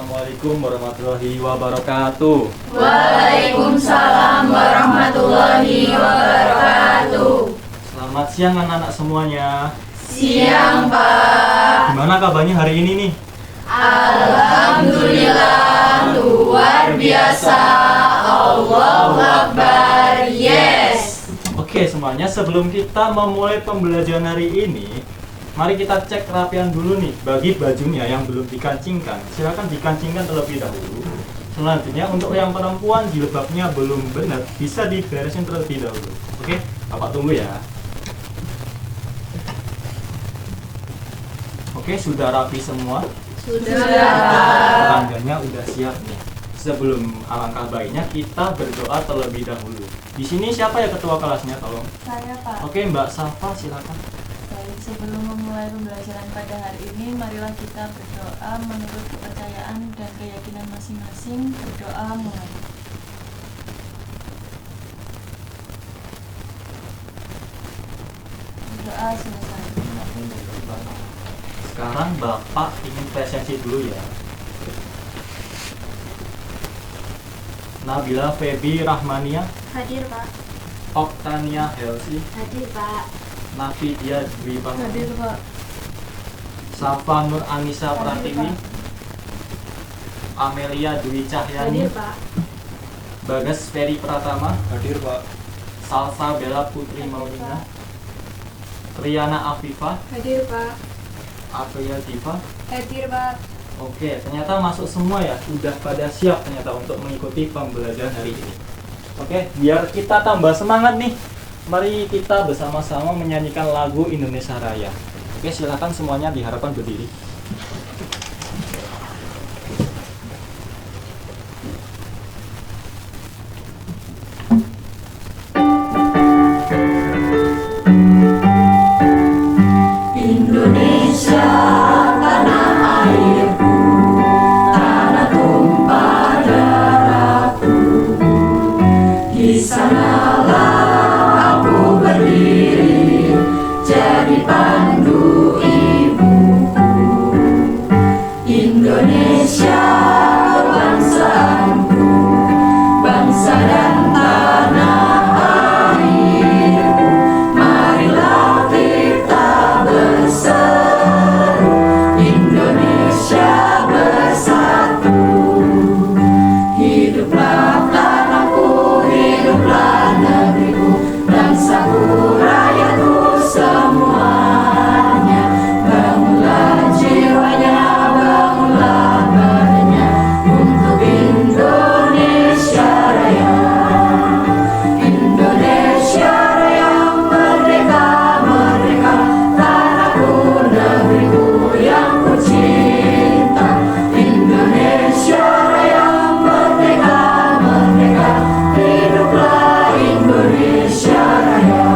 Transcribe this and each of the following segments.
Assalamualaikum warahmatullahi wabarakatuh. Waalaikumsalam warahmatullahi wabarakatuh. Selamat siang anak-anak semuanya. Siang, Pak. Gimana kabarnya hari ini nih? Alhamdulillah, luar biasa. Allahu Akbar. Yes. Oke semuanya, sebelum kita memulai pembelajaran hari ini, mari kita cek kerapian dulu nih. Bagi bajunya yang belum dikancingkan, silakan dikancingkan terlebih dahulu. Selanjutnya untuk yang perempuan jilbabnya belum benar, bisa diberesin terlebih dahulu. Oke, Bapak tunggu ya. Oke, sudah rapi semua. Sudah. Tangganya udah siap nih. Sebelum alangkah baiknya kita berdoa terlebih dahulu. Di sini siapa ya ketua kelasnya, tolong? Saya, Pak. Oke, Mbak Safa silakan. Baik, sebelum memulai pembelajaran pada hari ini, marilah kita berdoa menurut kepercayaan dan keyakinan masing-masing. Berdoa mulai. Berdoa selesai. Sekarang Bapak ingin presensi dulu ya. Nabila Febi Rahmania, Hadir, Pak. Oktania Helsi, Hadir, Pak. Nafidia Dwi Hadir, Panggung, Pak. Safa Nur Anissa Hadir, Pratiwi, Pak. Amelia Dwi Cahyani, Pak. Bagas Ferry Pratama, Hadir, Pak. Salsa Bella Putri Maulina, Triana Afifah, Hadir, Pak. Apriya Diva. Hadir, Pak. Oke, ternyata masuk semua ya. Udah pada siap ternyata untuk mengikuti pembelajaran hari ini. Oke, biar kita tambah semangat nih, mari kita bersama-sama menyanyikan lagu Indonesia Raya. Oke, silakan semuanya diharapkan berdiri. Indonesia, tanah airku, tanah tumpah darahku. Di sanalah aku berdiri, jadi pandu ibuku. Indonesia, kebangsaanku, bangsa dan tanah airku. Marilah kita berseru, Indonesia bersatu. Hiduplah tanahku, hiduplah negeriku, bangsaku, rakyatku semuanya. Bangunlah jiwanya, bangunlah badannya untuk Indonesia Raya. Indonesia Raya, merdeka, merdeka, tanahku, negeriku yang ku cinta. Indonesia Raya, merdeka, merdeka, hiduplah Indonesia Raya.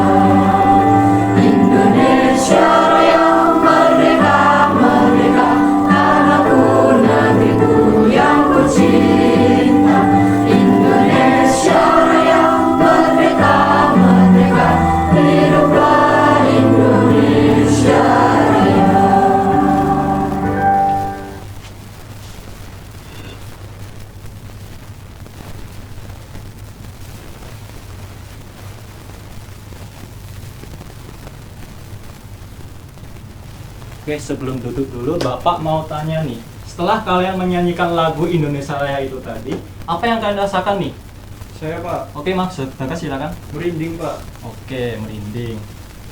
Indonesia Raya, merdeka, merdeka, tanahku, negeriku yang ku cinta. Indonesia Raya, merdeka, merdeka, hiduplah Indonesia Raya. Oke, sebelum duduk dulu, Bapak mau tanya nih. Setelah kalian menyanyikan lagu Indonesia Raya itu tadi, apa yang kalian rasakan nih? Saya, Pak. Oke, maksud, Bapak silakan. Merinding, Pak. Oke, merinding.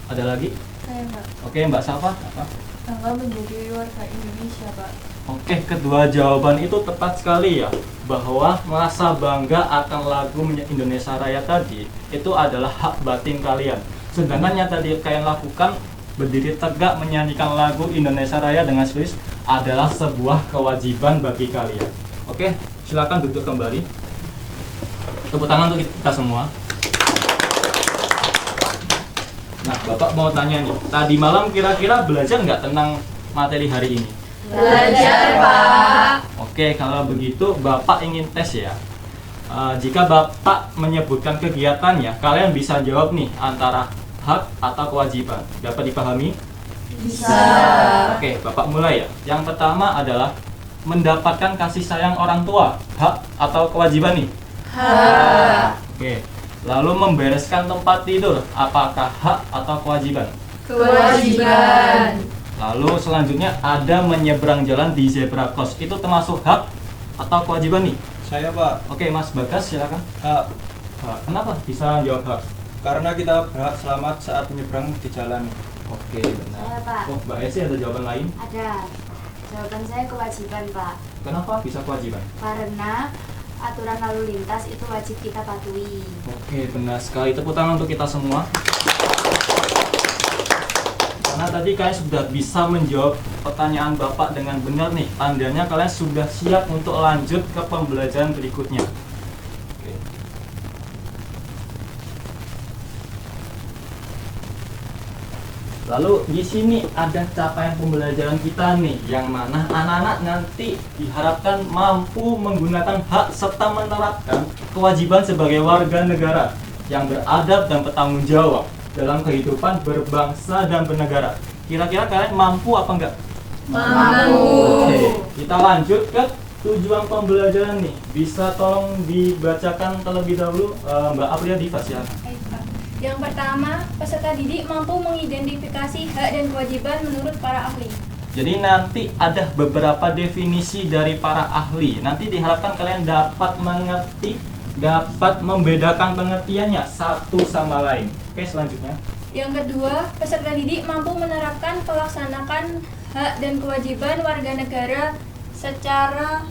Ada lagi? Saya, Pak. Oke, Mbak Safa, apa? Bangga menjadi warga Indonesia, Pak. Oke, kedua jawaban itu tepat sekali ya. Bahwa merasa bangga akan lagu Indonesia Raya tadi, itu adalah hak batin kalian. Sedangkan yang tadi kalian lakukan, berdiri tegak menyanyikan lagu Indonesia Raya dengan serius, adalah sebuah kewajiban bagi kalian. Oke, silakan duduk kembali. Tepuk tangan untuk kita semua. Nah, Bapak mau tanya nih, tadi malam kira-kira belajar nggak tentang materi hari ini? Belajar, Pak. Oke, kalau begitu Bapak ingin tes ya. Jika Bapak menyebutkan kegiatannya, kalian bisa jawab nih antara hak atau kewajiban. Dapat dipahami? Bisa. Oke, Bapak mulai ya. Yang pertama adalah mendapatkan kasih sayang orang tua, hak atau kewajiban nih? Hak. Oke. Lalu membereskan tempat tidur, apakah hak atau kewajiban? Kewajiban. Lalu selanjutnya ada menyeberang jalan di zebra cross, itu termasuk hak atau kewajiban nih? Saya Pak. Oke, Mas Bagas silakan. Hak. Hak. Kenapa bisa jawab hak? Karena kita berhak selamat saat menyeberang di jalan. Oke, benar. Saya, Pak. Oh, Mbak Esi ada jawaban lain? Ada. Jawaban saya kewajiban, Pak. Kenapa bisa kewajiban? Karena aturan lalu lintas itu wajib kita patuhi. Oke, benar sekali. Tepuk tangan untuk kita semua. Karena tadi kalian sudah bisa menjawab pertanyaan Bapak dengan benar nih. Tandanya kalian sudah siap untuk lanjut ke pembelajaran berikutnya. Oke. Lalu di sini ada capaian pembelajaran kita nih, yang mana anak-anak nanti diharapkan mampu menggunakan hak serta menerapkan kewajiban sebagai warga negara yang beradab dan bertanggung jawab dalam kehidupan berbangsa dan bernegara. Kira-kira kalian mampu apa enggak? Mampu. Oke, kita lanjut ke tujuan pembelajaran nih. Bisa tolong dibacakan terlebih dahulu, Mbak Apriya Diva, silakan. Baik, Pak. Yang pertama, peserta didik mampu mengidentifikasi hak dan kewajiban menurut para ahli. Jadi nanti ada beberapa definisi dari para ahli. Nanti diharapkan kalian dapat mengerti, dapat membedakan pengertiannya satu sama lain. Oke, selanjutnya. Yang kedua, peserta didik mampu menerapkan melaksanakan hak dan kewajiban warga negara secara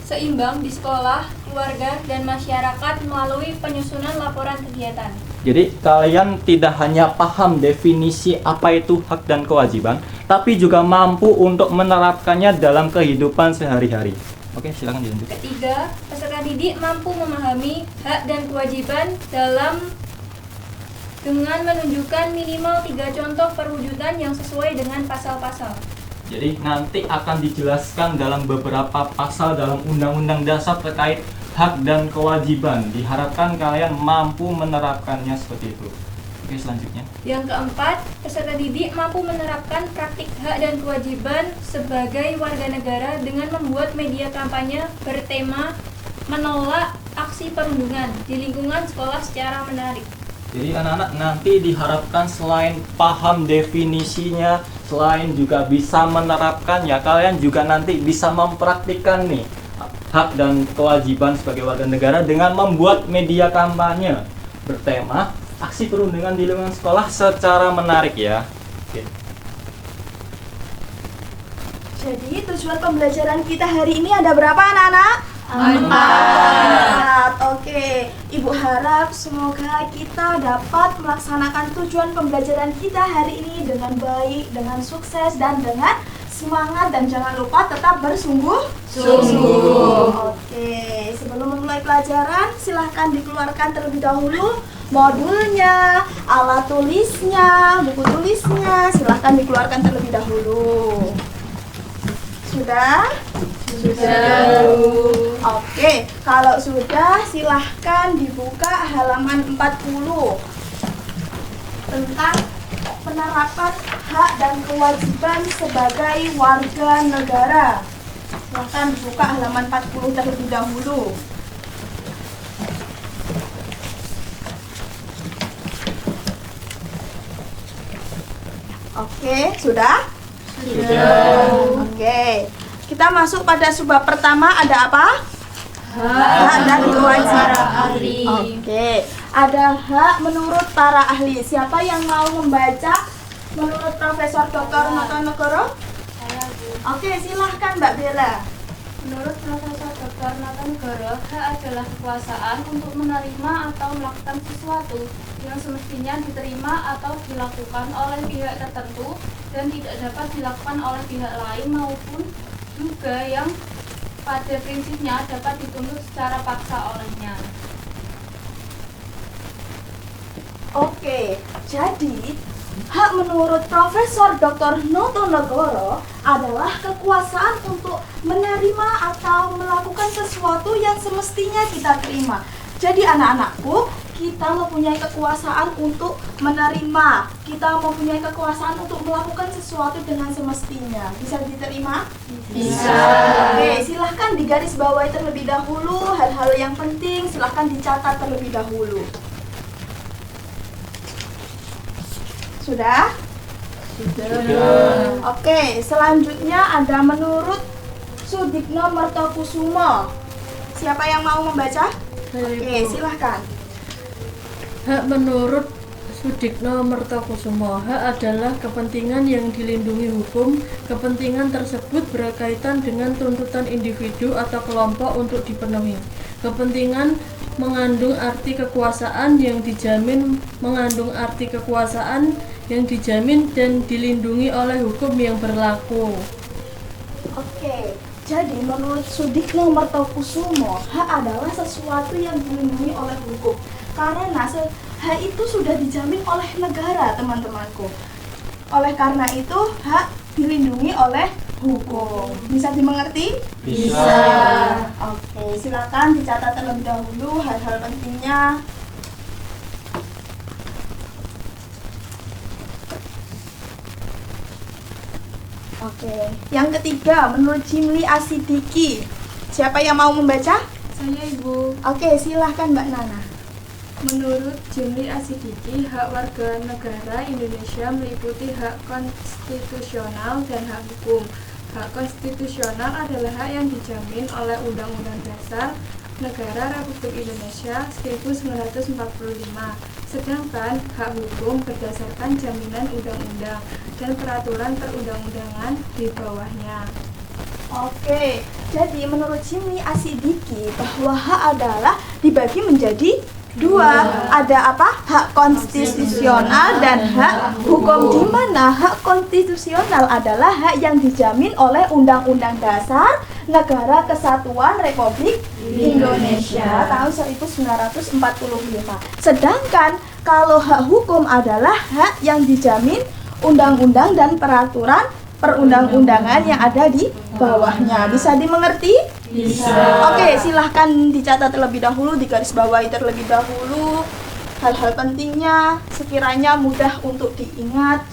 seimbang di sekolah, keluarga, dan masyarakat melalui penyusunan laporan kegiatan. Jadi kalian tidak hanya paham definisi apa itu hak dan kewajiban, tapi juga mampu untuk menerapkannya dalam kehidupan sehari-hari. Oke, silakan dilanjut. Ketiga, peserta didik mampu memahami hak dan kewajiban dengan menunjukkan minimal 3 contoh perwujudan yang sesuai dengan pasal-pasal. Jadi nanti akan dijelaskan dalam beberapa pasal dalam Undang-Undang Dasar terkait hak dan kewajiban. Diharapkan kalian mampu menerapkannya seperti itu. Oke, selanjutnya. Yang keempat, peserta didik mampu menerapkan praktik hak dan kewajiban sebagai warga negara dengan membuat media kampanye bertema menolak aksi perundungan di lingkungan sekolah secara menarik. Jadi anak-anak nanti diharapkan selain paham definisinya, selain juga bisa menerapkannya, kalian juga nanti bisa mempraktikkan nih hak dan kewajiban sebagai warga negara dengan membuat media kampanye bertema aksi perundungan di lingkungan sekolah secara menarik ya. Oke. Jadi tujuan pembelajaran kita hari ini ada berapa anak-anak? 4. Oke, Ibu harap semoga kita dapat melaksanakan tujuan pembelajaran kita hari ini dengan baik, dengan sukses, dan dengan semangat. Dan jangan lupa tetap bersungguh-sungguh. Oke, sebelum memulai pelajaran, silahkan dikeluarkan terlebih dahulu modulnya, alat tulisnya, buku tulisnya. Silahkan dikeluarkan terlebih dahulu. Sudah? Sudah. Oke, kalau sudah silahkan dibuka halaman 40 tentang penerapan hak dan kewajiban sebagai warga negara. Silahkan dibuka halaman 40 terlebih dahulu. Oke, sudah? Oke, kita masuk pada subbab pertama, ada apa? Hak dan kewajiban. Oke, ada hak menurut para ahli. Siapa yang mau membaca menurut Profesor Dr. Notonegoro? Saya, Bu. Oke, silahkan Mbak Bella. Menurut Profesor Dr. Notonegoro, hak adalah kekuasaan untuk menerima atau melakukan sesuatu yang semestinya diterima atau dilakukan oleh pihak tertentu dan tidak dapat dilakukan oleh pihak lain, maupun juga yang pada prinsipnya dapat dituntut secara paksa olehnya. Oke, jadi hak menurut Profesor Dr. Notonegoro adalah kekuasaan untuk menerima atau melakukan sesuatu yang semestinya kita terima. Jadi anak-anakku, kita mempunyai kekuasaan untuk menerima, kita mempunyai kekuasaan untuk melakukan sesuatu dengan semestinya. Bisa diterima? Bisa. Oke, silahkan digarisbawahi terlebih dahulu hal-hal yang penting, silahkan dicatat terlebih dahulu. Sudah? Oke, selanjutnya ada menurut Sudikno Mertokusumo. Siapa yang mau membaca? Oke, silahkan. Hak menurut Sudikno Mertokusumo, hak adalah kepentingan yang dilindungi hukum. Kepentingan tersebut berkaitan dengan tuntutan individu atau kelompok untuk dipenuhi. Kepentingan mengandung arti kekuasaan yang dijamin, dan dilindungi oleh hukum yang berlaku. Oke, jadi menurut Sudikno Mertokusumo, hak adalah sesuatu yang dilindungi oleh hukum. Karena hak itu sudah dijamin oleh negara, teman-temanku. Oleh karena itu, hak dilindungi oleh hukum. Bisa dimengerti? Bisa. Oke, silakan dicatat terlebih dahulu hal-hal pentingnya. Oke, yang ketiga menurut Jimli Asidiki. Siapa yang mau membaca? Saya, Ibu. Oke, silahkan Mbak Nana. Menurut Jimli Asidiki, hak warga negara Indonesia meliputi hak konstitusional dan hak hukum. Hak konstitusional adalah hak yang dijamin oleh Undang-Undang Dasar Negara Republik Indonesia 1945. Sedangkan hak hukum berdasarkan jaminan undang-undang dan peraturan perundang-undangan di bawahnya. Oke, jadi menurut Jimli Asidiki bahwa hak adalah dibagi menjadi dua. Ada apa? Hak konstitusional dan hak hukum, di mana hak konstitusional adalah hak yang dijamin oleh Undang-Undang Dasar Negara Kesatuan Republik Indonesia tahun 1945. Sedangkan kalau hak hukum adalah hak yang dijamin undang-undang dan peraturan perundang-undangan yang ada di bawahnya. Bisa dimengerti? Bisa. Oke, silahkan dicatat terlebih dahulu, digarisbawahi terlebih dahulu hal-hal pentingnya, sekiranya mudah untuk diingat.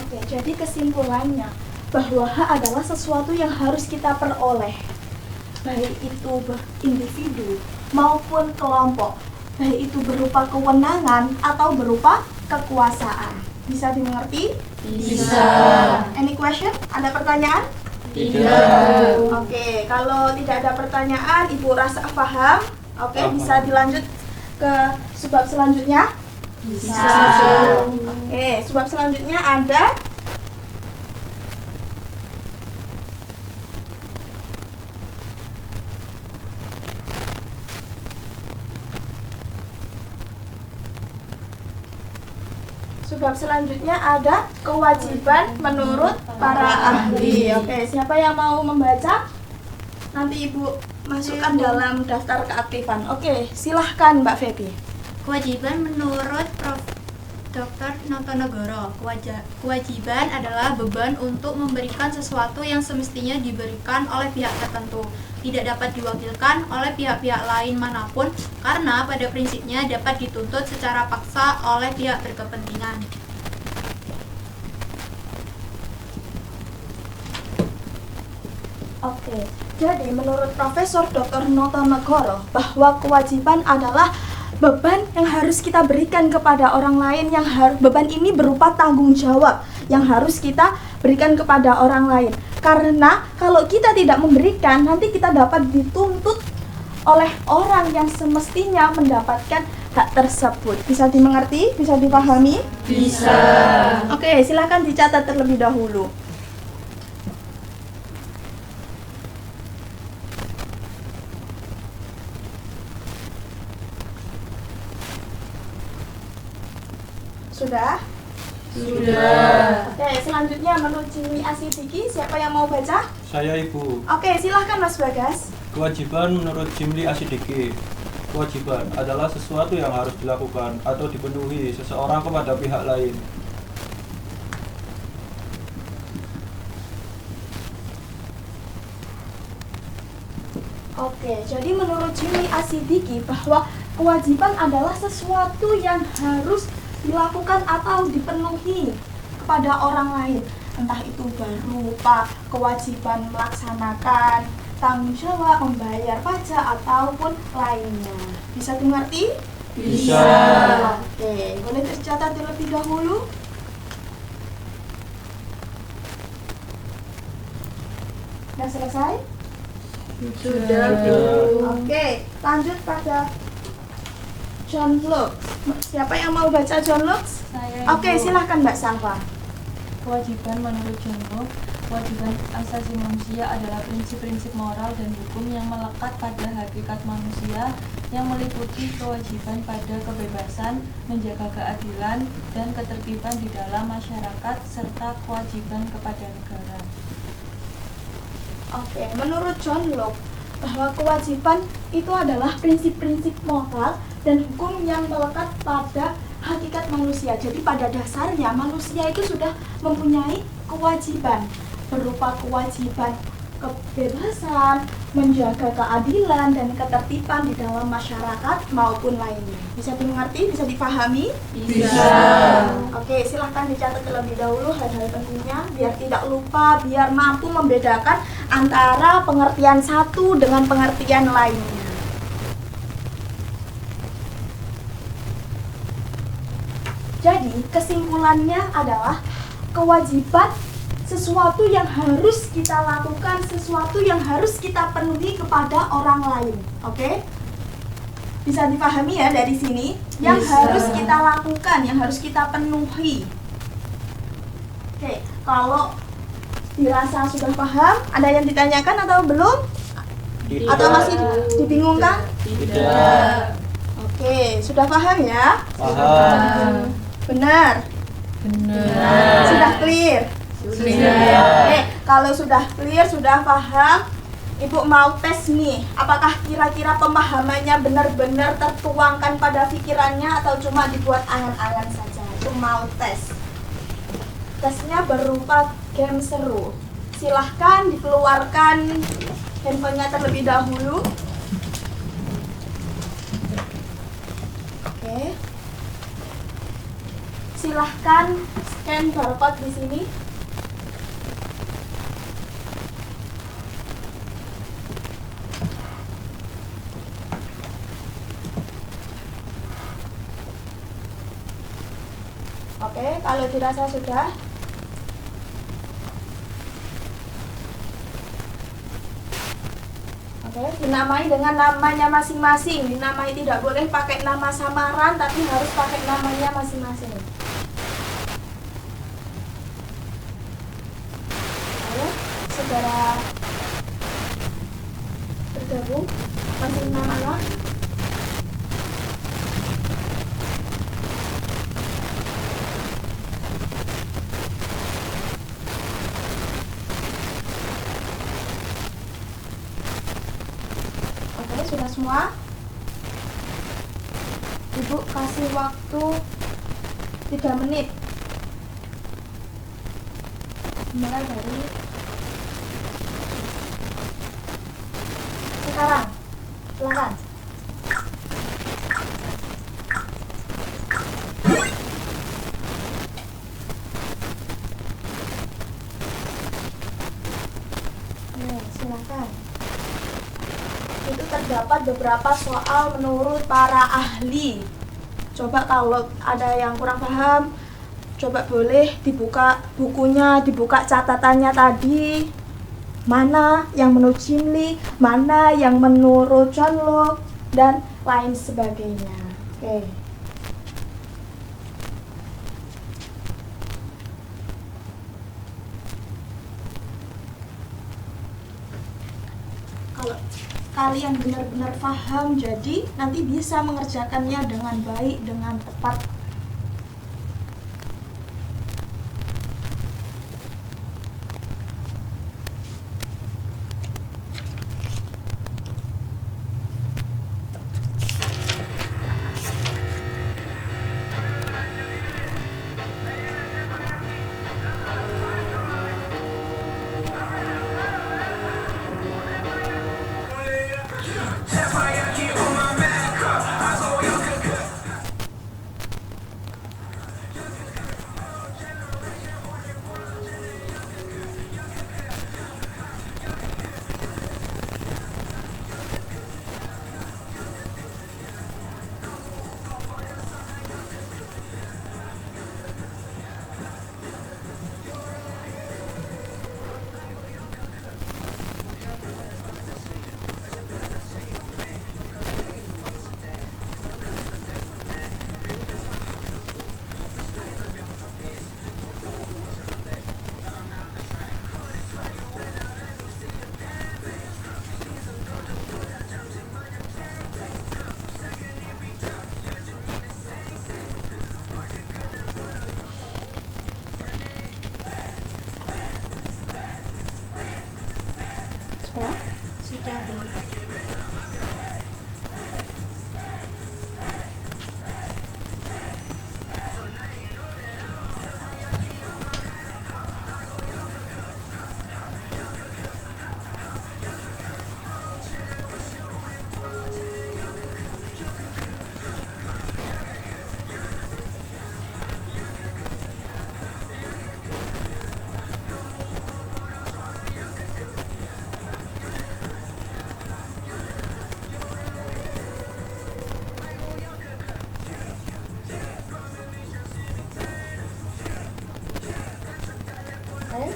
Oke, jadi kesimpulannya bahwa hak adalah sesuatu yang harus kita peroleh, baik itu individu maupun kelompok, baik itu berupa kewenangan atau berupa kekuasaan. Bisa dimengerti? Bisa. Any question? Ada pertanyaan? Tidak. Oke, kalau tidak ada pertanyaan, Ibu rasa paham? Oke, bisa dilanjut ke subbab selanjutnya? Bisa. Oke, subbab selanjutnya ada subbab selanjutnya ada kewajiban menurut para ahli. Oke, siapa yang mau membaca? Nanti Ibu masukkan dalam daftar keaktifan. Oke, silahkan Mbak Feby. Kewajiban menurut Prof. Dr. Notonegoro, kewajiban adalah beban untuk memberikan sesuatu yang semestinya diberikan oleh pihak tertentu, tidak dapat diwakilkan oleh pihak-pihak lain manapun karena pada prinsipnya dapat dituntut secara paksa oleh pihak berkepentingan. Oke, jadi menurut Profesor Dr. Notonegoro bahwa kewajiban adalah beban yang harus kita berikan kepada orang lain, beban ini berupa tanggung jawab yang harus kita berikan kepada orang lain. Karena kalau kita tidak memberikan, nanti kita dapat dituntut oleh orang yang semestinya mendapatkan hak tersebut. Bisa dimengerti? Bisa dipahami? Bisa. Oke, silakan dicatat terlebih dahulu. Sudah? Sudah. Oke, selanjutnya menurut Jimli Asidiki, siapa yang mau baca? Saya, Ibu. Oke, silahkan Mas Bagas. Kewajiban menurut Jimli Asidiki. kewajiban adalah sesuatu yang harus dilakukan atau dipenuhi seseorang kepada pihak lain. Oke, jadi menurut Jimli Asidiki bahwa kewajiban adalah sesuatu yang harus dilakukan atau dipenuhi kepada orang lain. Entah itu berupa kewajiban melaksanakan tanggung jawab, membayar pajak, ataupun lainnya. Bisa dimengerti? Bisa. Oke, boleh tercatat terlebih dahulu? Sudah selesai? Sudah. Oke, lanjut pada John Locke. Siapa yang mau baca John Locke? Saya, Oke, Ibu. silahkan Mbak Salva. Kewajiban menurut John Locke, kewajiban asasi manusia adalah prinsip-prinsip moral dan hukum yang melekat pada hakikat manusia, yang meliputi kewajiban pada kebebasan, menjaga keadilan dan ketertiban di dalam masyarakat, serta kewajiban kepada negara. Oke, menurut John Locke bahwa kewajiban itu adalah prinsip-prinsip moral dan hukum yang melekat pada hakikat manusia. Jadi pada dasarnya manusia itu sudah mempunyai kewajiban berupa kewajiban kebebasan, menjaga keadilan dan ketertiban di dalam masyarakat maupun lainnya. Bisa dimengerti? Bisa dipahami? Bisa. Oke, silahkan dicatat terlebih dahulu hal-hal pentingnya biar tidak lupa, biar mampu membedakan antara pengertian satu dengan pengertian lainnya. Jadi, kesimpulannya adalah kewajiban sesuatu yang harus kita lakukan, sesuatu yang harus kita penuhi kepada orang lain. Oke? Bisa dipahami ya dari sini? Yang Bisa. harus kita lakukan, yang harus kita penuhi. Oke, kalau dirasa sudah paham, ada yang ditanyakan atau belum? Tidak. Atau masih dibingungkan? Tidak. Oke, sudah paham ya? Paham. Benar? Benar. Sudah clear? Sudah. Oke, kalau sudah clear, sudah paham, Ibu mau tes nih, apakah kira-kira pemahamannya benar-benar tertuangkan pada pikirannya atau cuma dibuat angan-angan saja? Itu mau tes. Tesnya berupa game seru. Silahkan dikeluarkan handphonenya terlebih dahulu. Oke. Silahkan scan barcode di sini. Oke, kalau dirasa sudah. Oke, dinamai dengan namanya masing-masing. Dinamai tidak boleh pakai nama samaran, tapi harus pakai namanya masing-masing. Ayo, saudara bergabung. Masih nama-nama. Oke, sudah semua? Ibu kasih waktu 3 menit. Mulai dari sekarang. Silakan. Silakan. Itu terdapat beberapa soal menurut para ahli. Coba kalau ada yang kurang paham, coba boleh dibuka bukunya, dibuka catatannya tadi. Mana yang menurut Jimli, mana yang menurut John Locke, dan lain sebagainya. Oke. Kalau kalian benar-benar paham, jadi nanti bisa mengerjakannya dengan baik, dengan tepat.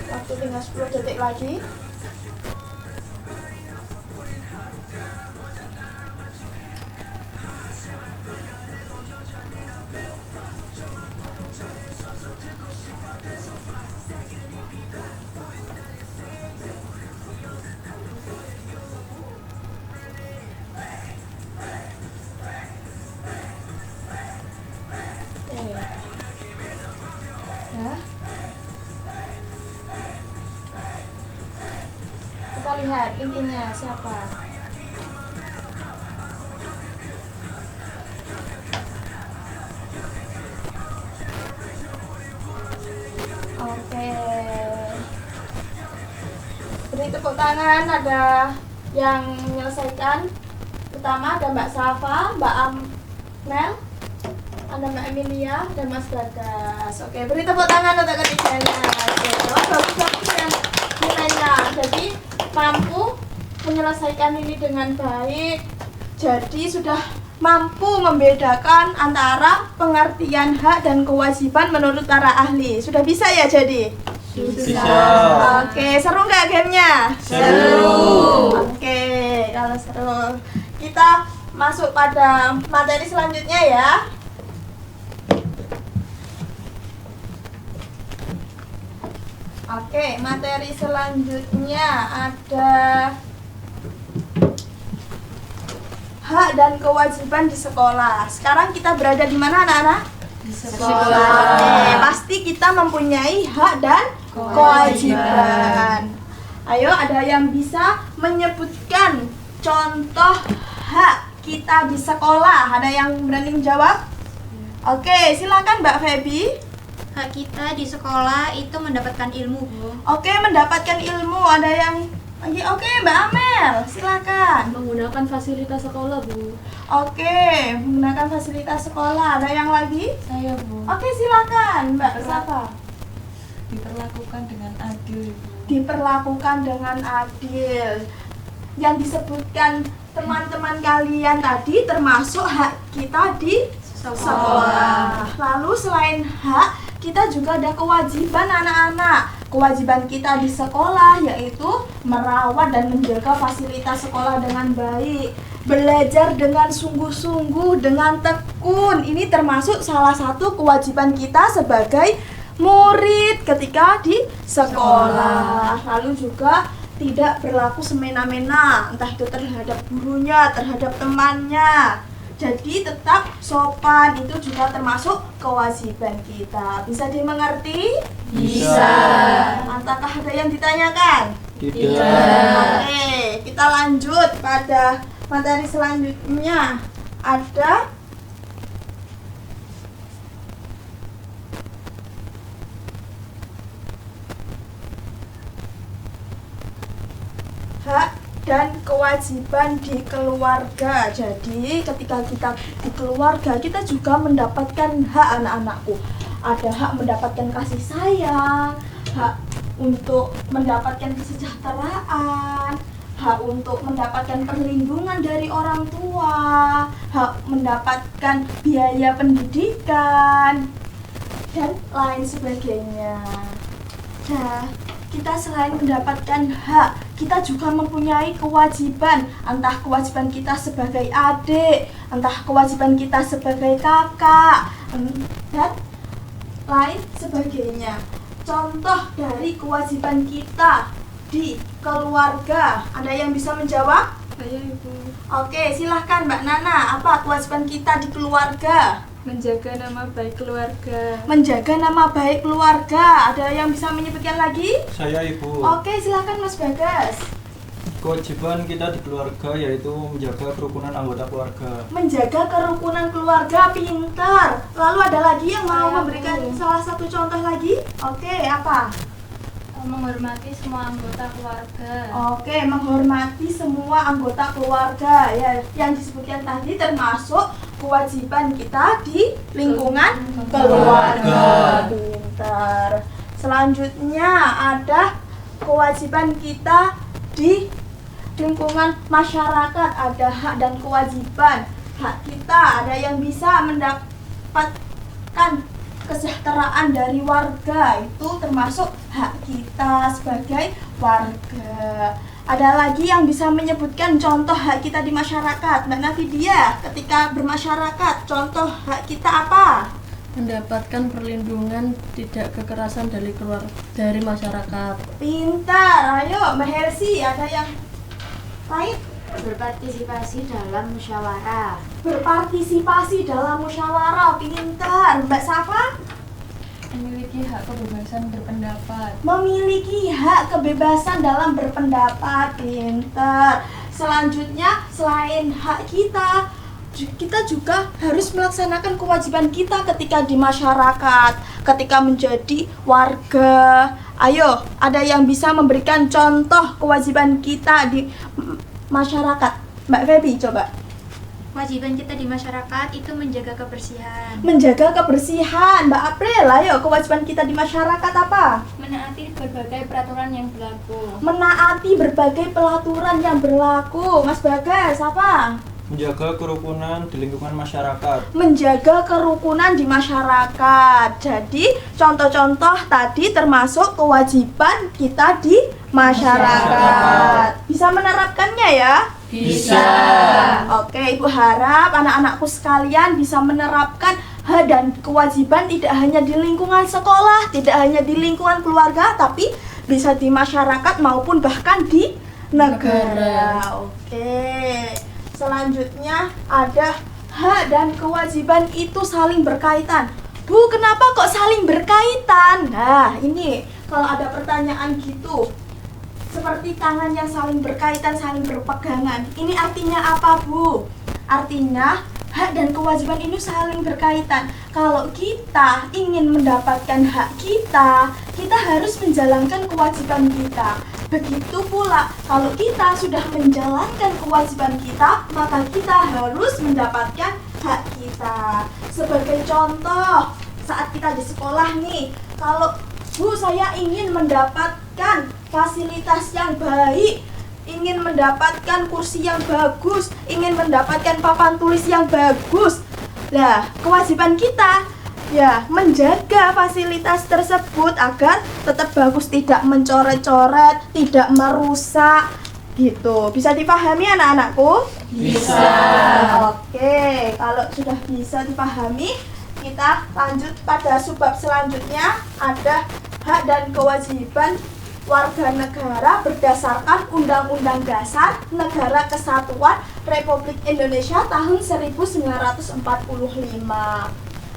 Waktu tinggal 10 detik lagi. Ya. Kita lihat intinya siapa. Oke. Beri tepuk tangan, ada yang menyelesaikan. Pertama ada Mbak Safa, Mbak Amel, ada Mbak Emilia, dan Mas Bagas. Oke, beri tepuk tangan untuk ketiganya. Oke, bagus ya nilainya. Jadi mampu menyelesaikan ini dengan baik. Jadi sudah mampu membedakan antara pengertian hak dan kewajiban menurut para ahli. Sudah bisa ya jadi? Bisa. Oke, seru nggak gamenya? Seru. Oke, kalau seru, kita masuk pada materi selanjutnya ya. Oke, materi selanjutnya ada hak dan kewajiban di sekolah. Sekarang kita berada di mana anak-anak? Di sekolah. Oke, pasti kita mempunyai hak dan kewajiban. Ayo, ada yang bisa menyebutkan contoh hak kita di sekolah? Ada yang berani menjawab? Oke, silakan Mbak Feby. Hak kita di sekolah itu mendapatkan ilmu, Bu. Oke, mendapatkan ilmu. Ada yang lagi? Oke, Mbak Amel, silakan. Menggunakan fasilitas sekolah, Bu. Oke, menggunakan fasilitas sekolah. Ada yang lagi? Saya, Bu, Oke, silakan Mbak Safa. diperlakukan dengan adil, Bu. Diperlakukan dengan adil. Yang disebutkan teman-teman kalian tadi termasuk hak kita di sekolah. Lalu selain hak, kita juga ada kewajiban anak-anak. Kewajiban kita di sekolah yaitu merawat dan menjaga fasilitas sekolah dengan baik. Belajar dengan sungguh-sungguh, dengan tekun. Ini termasuk salah satu kewajiban kita sebagai murid ketika di sekolah. Lalu juga tidak berlaku semena-mena, entah itu terhadap gurunya, terhadap temannya. Jadi tetap sopan, itu juga termasuk kewajiban kita. Bisa dimengerti? Bisa. Apakah ada yang ditanyakan? Tidak. Oke, kita lanjut pada materi selanjutnya. Ada hak dan kewajiban di keluarga. Jadi ketika kita di keluarga, kita juga mendapatkan hak anak-anakku. Ada hak mendapatkan kasih sayang, hak untuk mendapatkan kesejahteraan, hak untuk mendapatkan perlindungan dari orang tua, hak mendapatkan biaya pendidikan, dan lain sebagainya. Nah, kita selain mendapatkan hak, kita juga mempunyai kewajiban. Entah kewajiban kita sebagai adik, entah kewajiban kita sebagai kakak, dan lain sebagainya. Contoh dari kewajiban kita di keluarga, ada yang bisa menjawab? Saya, Ibu, Oke, silahkan Mbak Nana. Apa kewajiban kita di keluarga? menjaga nama baik keluarga. Menjaga nama baik keluarga. Ada yang bisa menyebutkan lagi? Saya, Ibu. Oke, silahkan Mas Bagas. Kewajiban kita di keluarga yaitu menjaga kerukunan anggota keluarga. Menjaga kerukunan keluarga, pintar. Lalu ada lagi yang mau memberikan salah satu contoh lagi? Oke, apa? Menghormati semua anggota keluarga. Oke, menghormati semua anggota keluarga. Ya, yang disebutkan tadi termasuk kewajiban kita di lingkungan keluarga. Pintar. Selanjutnya ada kewajiban kita di lingkungan masyarakat. Ada hak dan kewajiban. Hak kita, ada yang bisa mendapatkan kesejahteraan dari warga itu termasuk hak kita sebagai warga. Ada lagi yang bisa menyebutkan contoh hak kita di masyarakat? Mbak Nafidia, ketika bermasyarakat, contoh hak kita apa? Mendapatkan perlindungan tidak kekerasan dari masyarakat. Pintar, ayo Mbak Helsi, ada yang lain? Berpartisipasi dalam musyawarah. Berpartisipasi dalam musyawarah, pintar. Mbak Safa? Memiliki hak kebebasan berpendapat. Memiliki hak kebebasan dalam berpendapat, pintar. Selanjutnya, selain hak kita juga harus melaksanakan kewajiban kita ketika di masyarakat, ketika menjadi warga. Ayo, ada yang bisa memberikan contoh kewajiban kita di masyarakat? Mbak Febi, coba. Kewajiban kita di masyarakat itu menjaga kebersihan. Menjaga kebersihan. Mbak April, ayo, kewajiban kita di masyarakat apa? Menaati berbagai peraturan yang berlaku. Menaati berbagai peraturan yang berlaku. Mas Bagas, apa? Menjaga kerukunan di lingkungan masyarakat. Menjaga kerukunan di masyarakat. Jadi, contoh-contoh tadi termasuk kewajiban kita di masyarakat. Bisa menerapkannya ya? Bisa. Oke, Ibu harap anak-anakku sekalian bisa menerapkan hak dan kewajiban tidak hanya di lingkungan sekolah, tidak hanya di lingkungan keluarga, tapi bisa di masyarakat maupun bahkan di negara. Oke. Selanjutnya ada hak dan kewajiban itu saling berkaitan. Bu, kenapa kok saling berkaitan? Nah, ini kalau ada pertanyaan gitu, seperti tangan yang saling berkaitan, saling berpegangan. Ini artinya apa, Bu? Artinya hak dan kewajiban ini saling berkaitan. Kalau kita ingin mendapatkan hak kita harus menjalankan kewajiban kita. Begitu pula, kalau kita sudah menjalankan kewajiban kita, maka kita harus mendapatkan hak kita. Sebagai contoh, saat kita di sekolah nih, kalau Bu, saya ingin mendapatkan fasilitas yang baik, ingin mendapatkan kursi yang bagus, ingin mendapatkan papan tulis yang bagus. Nah, kewajiban kita ya menjaga fasilitas tersebut agar tetap bagus, tidak mencoret-coret, tidak merusak gitu. Bisa dipahami anak-anakku? Bisa. Oke, kalau sudah bisa dipahami, kita lanjut pada subbab selanjutnya. Ada hak dan kewajiban warga negara berdasarkan Undang-Undang Dasar Negara Kesatuan Republik Indonesia tahun 1945.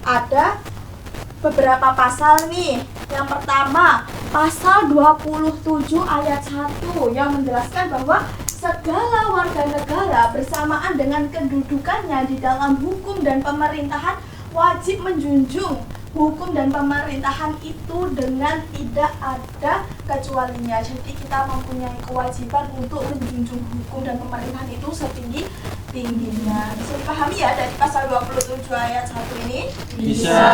Ada beberapa pasal nih. Yang pertama, pasal 27 ayat 1 yang menjelaskan bahwa segala warga negara bersamaan dengan kedudukannya di dalam hukum dan pemerintahan wajib menjunjung hukum dan pemerintahan itu dengan tidak ada kecualinya. Jadi kita mempunyai kewajiban untuk menjunjung hukum dan pemerintahan itu setinggi-tingginya. Bisa dipahami ya dari pasal 27 ayat 1 ini? Bisa.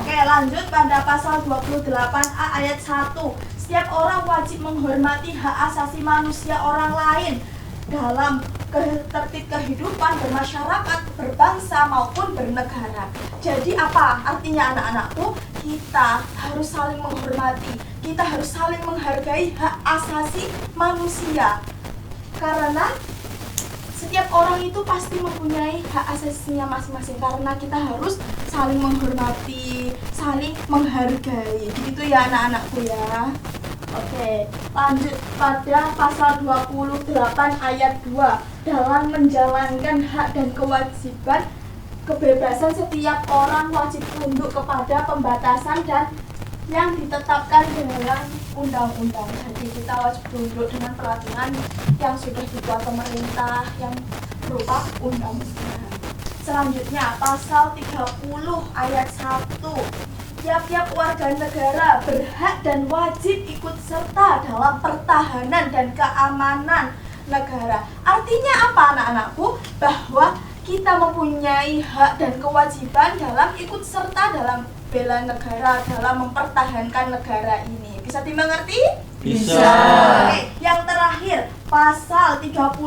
Oke, lanjut pada pasal 28A ayat 1. Setiap orang wajib menghormati hak asasi manusia orang lain dalam tertib kehidupan bermasyarakat, berbangsa maupun bernegara. Jadi apa artinya anak-anakku? Kita harus saling menghormati, kita harus saling menghargai hak asasi manusia. Karena setiap orang itu pasti mempunyai hak asasinya masing-masing. Karena kita harus saling menghormati, saling menghargai. Gitu ya anak-anakku ya. Oke, lanjut pada pasal 28 ayat 2. Dalam menjalankan hak dan kewajiban kebebasan, setiap orang wajib tunduk kepada pembatasan dan yang ditetapkan dengan undang-undang. Jadi kita wajib tunduk dengan peraturan yang sudah dibuat pemerintah yang berupa undang-undang. Selanjutnya pasal 30 ayat 1. Tiap-tiap warga negara berhak dan wajib ikut serta dalam pertahanan dan keamanan negara. Artinya apa anak-anakku? Bahwa kita mempunyai hak dan kewajiban dalam ikut serta dalam bela negara, dalam mempertahankan negara ini. Bisa dimengerti? Bisa. Oke, yang terakhir pasal 31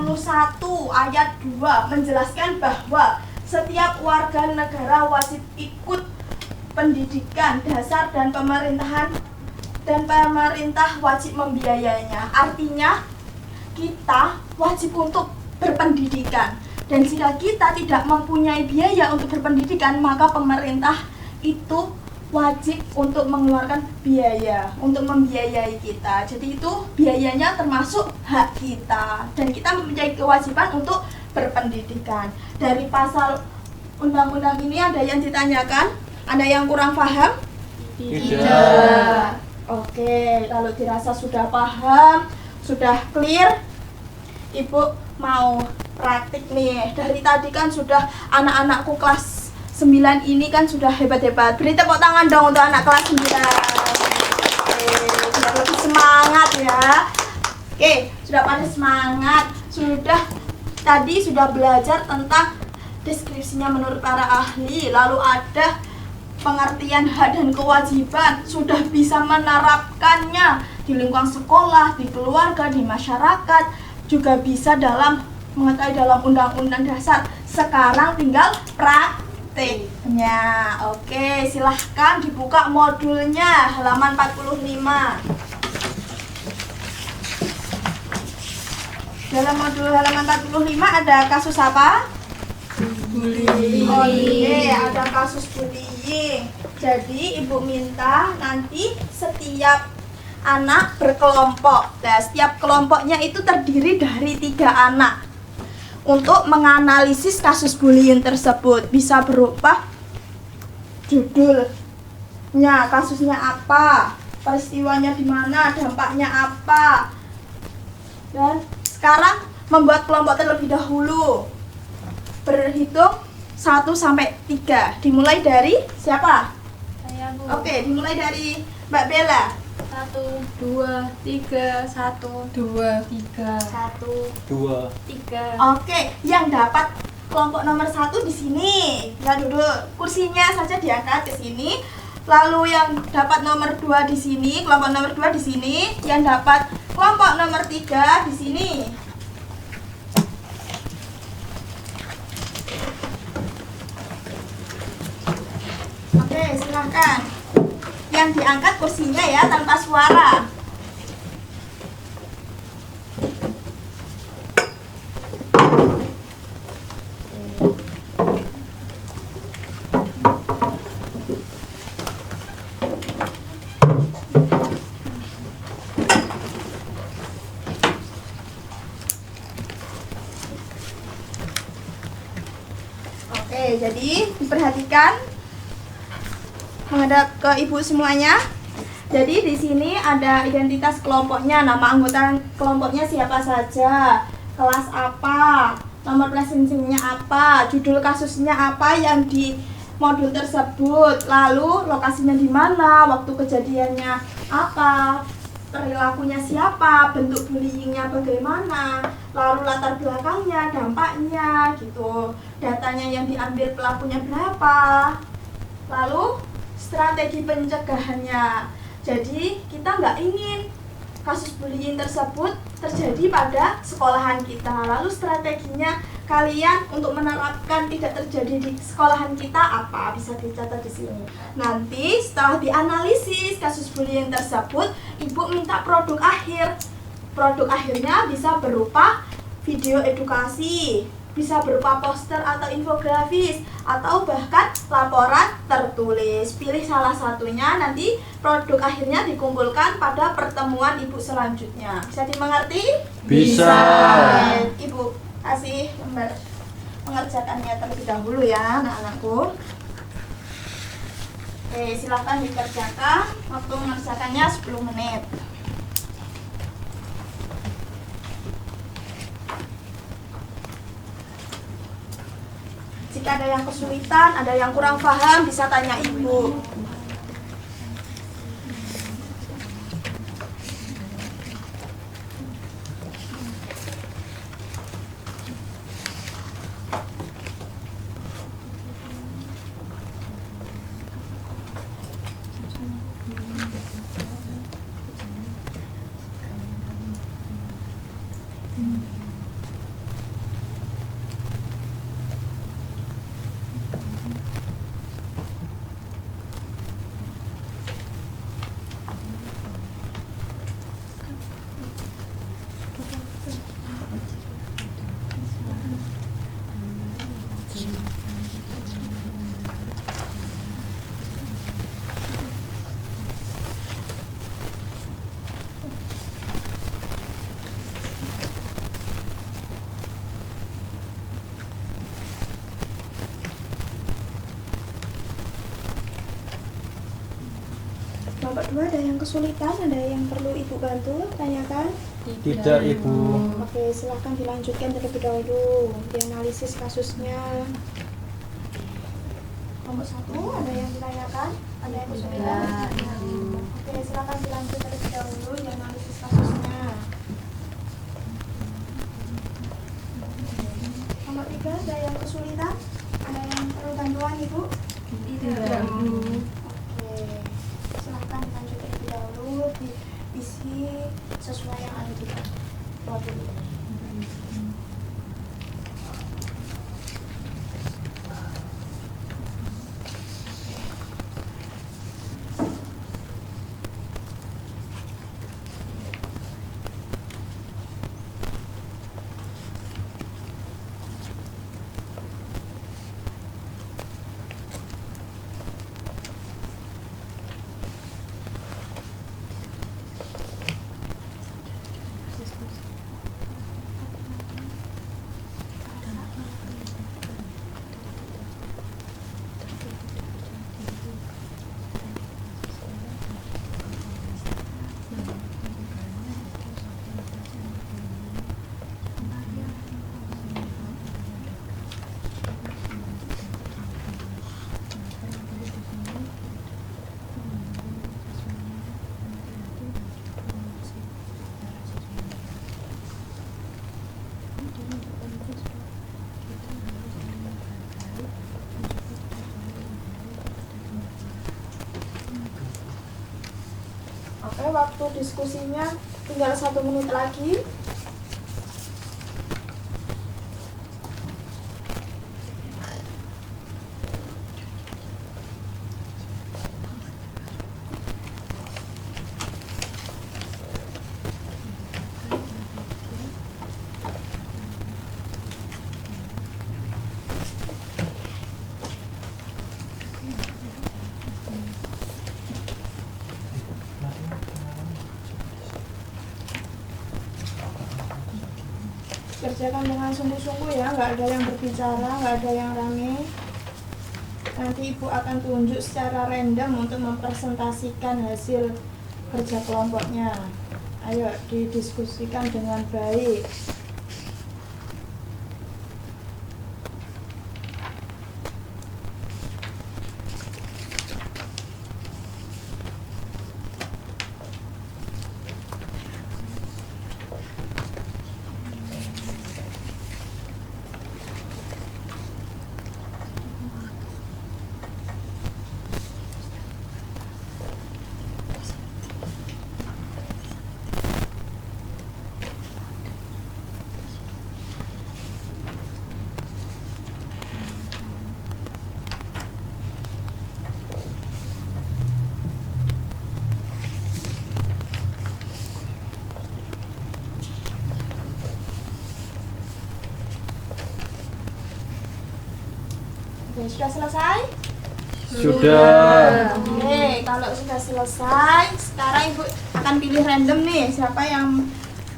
ayat 2 menjelaskan bahwa setiap warga negara wajib ikut pendidikan dasar dan pemerintah wajib membiayainya. Artinya kita wajib untuk berpendidikan, dan jika kita tidak mempunyai biaya untuk berpendidikan, maka pemerintah itu wajib untuk mengeluarkan biaya untuk membiayai kita. Jadi itu biayanya termasuk hak kita, dan kita mempunyai kewajiban untuk berpendidikan. Dari pasal undang-undang ini ada yang ditanyakan? Ada yang kurang paham? Tidak. Oke, kalau dirasa sudah paham, sudah clear, Ibu mau praktik nih. Dari tadi kan sudah anak-anakku kelas 9 ini kan sudah hebat-hebat. Beri tepuk tangan dong untuk anak kelas 9. Oke, sudah lebih semangat ya. Oke, sudah pada semangat. Tadi sudah belajar tentang deskripsinya menurut para ahli. Lalu ada pengertian hak dan kewajiban. Sudah bisa menerapkannya di lingkungan sekolah, di keluarga, di masyarakat. Juga bisa mengetahui dalam undang-undang dasar. Sekarang tinggal praktiknya. Oke, silahkan dibuka modulnya halaman 45. Dalam modul halaman 45 ada kasus apa? Bullying. Oke, ada kasus bullying. Jadi Ibu minta nanti setiap anak berkelompok. Nah, setiap kelompoknya itu terdiri dari 3 anak. Untuk menganalisis kasus bullying tersebut, bisa berupa judulnya, kasusnya apa, peristiwanya di mana, dampaknya apa. Dan sekarang membuat kelompok terlebih dahulu. Berhitung 1 sampai 3. Dimulai dari siapa? Saya, Bu. Oke, dimulai dari Mbak Bella. 1, 2, 3, 1, 2, 3, 1, 2. 3. Oke, yang dapat kelompok nomor 1 di sini. Ya, duduk. Kursinya saja diangkat ke sini. Lalu yang dapat nomor 2 di sini, kelompok nomor 2 di sini. Yang dapat kelompok nomor 3 di sini. Oke, silahkan. Yang diangkat kursinya ya, tanpa suara. Oke, jadi diperhatikan, menghadap ke Ibu semuanya. Jadi di sini ada identitas kelompoknya, nama anggota kelompoknya siapa saja, kelas apa, nomor presensinya apa, judul kasusnya apa yang di modul tersebut, lalu lokasinya di mana, waktu kejadiannya apa, perilakunya siapa, bentuk bullyingnya bagaimana, lalu latar belakangnya, dampaknya gitu, datanya yang diambil pelakunya berapa, lalu strategi pencegahannya. Jadi kita nggak ingin kasus bullying tersebut terjadi pada sekolahan kita. Lalu strateginya kalian untuk menerapkan tidak terjadi di sekolahan kita apa? Bisa dicatat di sini. Nanti setelah dianalisis kasus bullying tersebut, Ibu minta produk akhir. Produk akhirnya bisa berupa video edukasi, bisa berupa poster atau infografis, atau bahkan laporan tertulis. Pilih salah satunya, nanti produk akhirnya dikumpulkan pada pertemuan Ibu selanjutnya. Bisa dimengerti? Bisa. Ibu kasih lembar mengerjakannya terlebih dahulu ya, anak-anakku. Oke, silakan dikerjakan. Waktu mengerjakannya 10 menit. Jika ada yang kesulitan, ada yang kurang paham, bisa tanya Ibu. Kelompok 2 ada yang kesulitan, ada yang perlu Ibu bantu, tanyakan? Tidak, Ibu. Oke, silahkan dilanjutkan terlebih dahulu dianalisis kasusnya. Kelompok 1 ada yang ditanyakan, ada yang kesulitan? Oke, silahkan dilanjut terlebih dahulu dianalisis kasusnya. Kelompok 3 ada yang kesulitan, ada yang perlu bantuan Ibu? Tidak. Oke, silahkan dilanjut terlebih dahulu diisi sesuai yang ada di modul. Oke, waktu diskusinya tinggal 1 menit lagi. Kerjakan dengan sungguh-sungguh ya, nggak ada yang berbicara, nggak ada yang rame. Nanti Ibu akan tunjuk secara random untuk mempresentasikan hasil kerja kelompoknya. Ayo didiskusikan dengan baik. Oke, sudah selesai? Sudah. Oke, kalau sudah selesai, sekarang Ibu akan pilih random nih siapa yang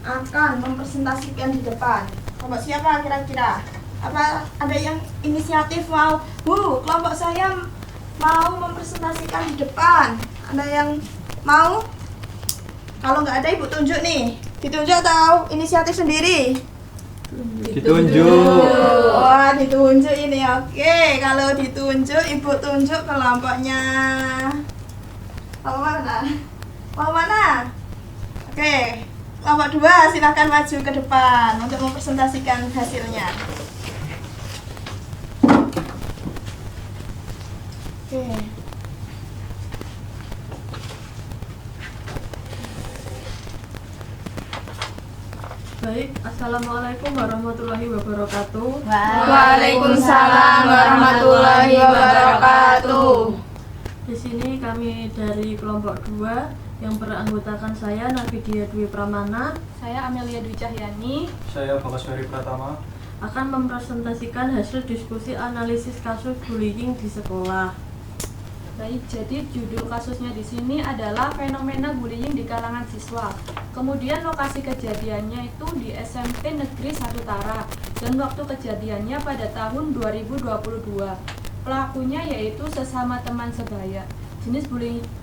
akan mempresentasikan di depan. Kelompok siapa kira-kira? Apa ada yang inisiatif mau? Kelompok saya mau mempresentasikan di depan. Ada yang mau? Kalau nggak ada Ibu tunjuk nih. Ditunjuk atau inisiatif sendiri? Ditunjuk. Wah, ditunjuk ini. Oke, kalau ditunjuk Ibu tunjuk kelompoknya. Mau mana? Mau mana? Oke, kelompok 2 silakan maju ke depan untuk mempresentasikan hasilnya. Oke. Baik, Assalamualaikum warahmatullahi wabarakatuh. Waalaikumsalam warahmatullahi wabarakatuh. Di sini kami dari kelompok 2 yang beranggotakan saya Nafidia Dwi Pramana, Saya Amelia Dwi Cahyani. Saya Bagas Ferry Pratama. akan mempresentasikan hasil diskusi analisis kasus bullying di sekolah. Baik, jadi judul kasusnya di sini adalah fenomena bullying di kalangan siswa. Kemudian lokasi kejadiannya itu di SMP Negeri 1 Tara dan waktu kejadiannya pada tahun 2022. Pelakunya yaitu sesama teman sebaya. Jenis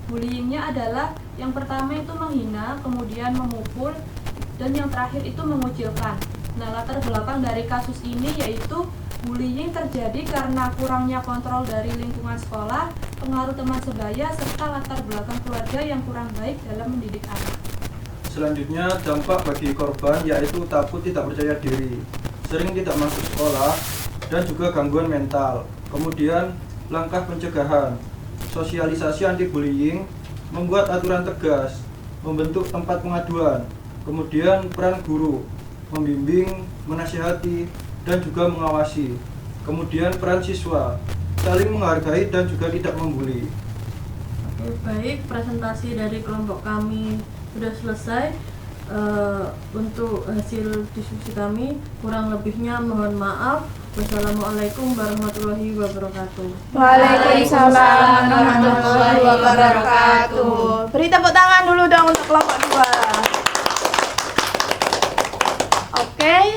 bullyingnya adalah yang pertama itu menghina, kemudian memukul, dan yang terakhir itu mengucilkan. Nah, latar belakang dari kasus ini yaitu bullying terjadi karena kurangnya kontrol dari lingkungan sekolah, pengaruh teman sebaya, serta latar belakang keluarga yang kurang baik dalam mendidik anak. Selanjutnya, dampak bagi korban yaitu takut, tidak percaya diri, sering tidak masuk sekolah, dan juga gangguan mental. Kemudian, langkah pencegahan, sosialisasi anti-bullying, membuat aturan tegas, membentuk tempat pengaduan, kemudian peran guru, membimbing, menasihati, dan juga mengawasi. Kemudian peran siswa, saling menghargai dan juga tidak membuli. Oke, baik, presentasi dari kelompok kami sudah selesai. Untuk hasil diskusi kami, kurang lebihnya mohon maaf. Wassalamualaikum warahmatullahi wabarakatuh. Waalaikumsalam warahmatullahi wabarakatuh. Beri tepuk tangan dulu dong untuk kelompok 2. Oke,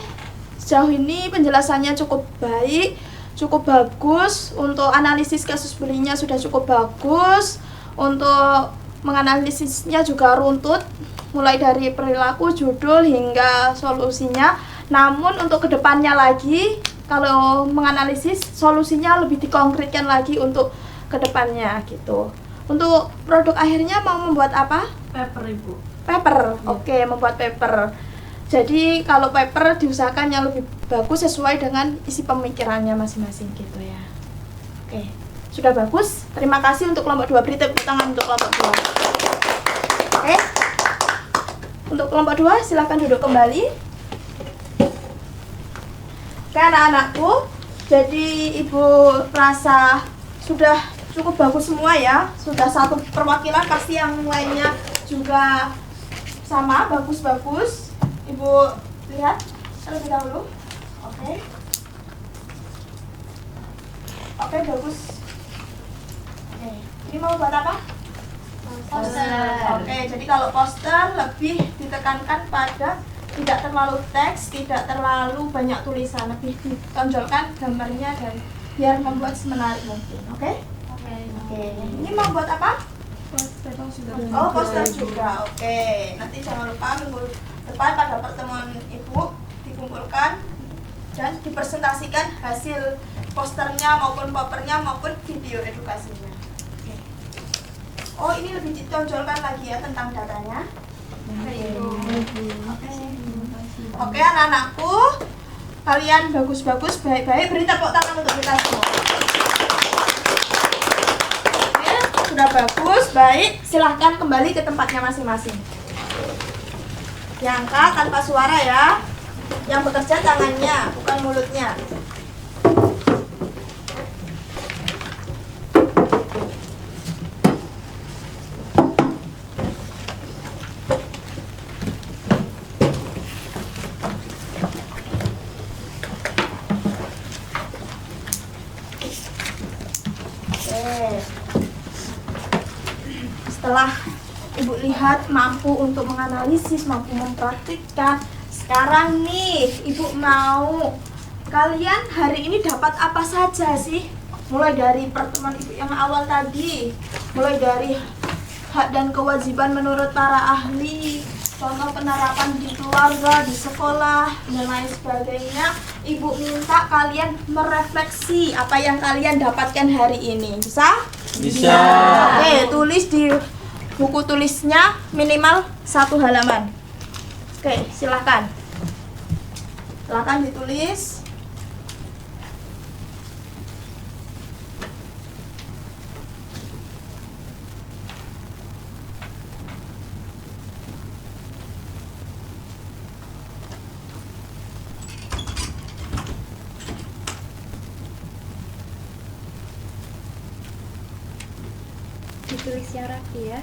sejauh ini penjelasannya cukup baik, cukup bagus. Untuk analisis kasus bullyingnya sudah cukup bagus. Untuk menganalisisnya juga runtut, mulai dari perilaku, judul, hingga solusinya. Namun untuk kedepannya lagi, kalau menganalisis, solusinya lebih dikonkretkan lagi untuk kedepannya gitu. Untuk produk akhirnya mau membuat apa? Paper, Ibu. Paper, oke, membuat paper. Jadi kalau paper diusahakan yang lebih bagus sesuai dengan isi pemikirannya masing-masing gitu ya. Oke, sudah bagus. Terima kasih untuk kelompok 2. Beri tepuk tangan untuk kelompok 2. Oke. Untuk kelompok 2 silahkan duduk kembali. Oke anak-anakku, jadi Ibu rasa sudah cukup bagus semua ya. Sudah satu perwakilan, pasti yang lainnya juga sama, bagus-bagus. Ibu lihat terlebih dahulu. Oke. Oke, bagus. Oke, ini mau buat apa? Poster. Oke, jadi kalau poster lebih ditekankan pada tidak terlalu teks, tidak terlalu banyak tulisan, lebih ditonjolkan gambarnya dan biar membuat semenarik mungkin. Oke? Oke. Ini mau buat apa? Poster. Oh, poster juga. Oke. Nanti jangan lupa minggu depan pada pertemuan Ibu dikumpulkan dan dipresentasikan hasil posternya maupun papernya maupun video edukasinya. Oke. Oh, ini lebih ditonjolkan lagi ya tentang datanya. Oke, anak-anakku, kalian bagus-bagus, baik-baik. Beri tepuk tangan untuk kita semua. Oke, sudah bagus, baik. Silahkan kembali ke tempatnya masing-masing. Diangkat tanpa suara ya. Yang bekerja tangannya, bukan mulutnya. Setelah Ibu lihat mampu untuk menganalisis, mampu mempraktikkan, sekarang nih Ibu mau kalian hari ini dapat apa saja sih? Mulai dari pertemuan Ibu yang awal tadi, mulai dari hak dan kewajiban menurut para ahli, contoh penerapan di keluarga, di sekolah, dan lain sebagainya. Ibu minta kalian merefleksi apa yang kalian dapatkan hari ini. Bisa? Bisa. Oke, tulis di buku tulisnya minimal 1 halaman. Oke, silakan. Silakan ditulis. Ditulis yang rapi ya.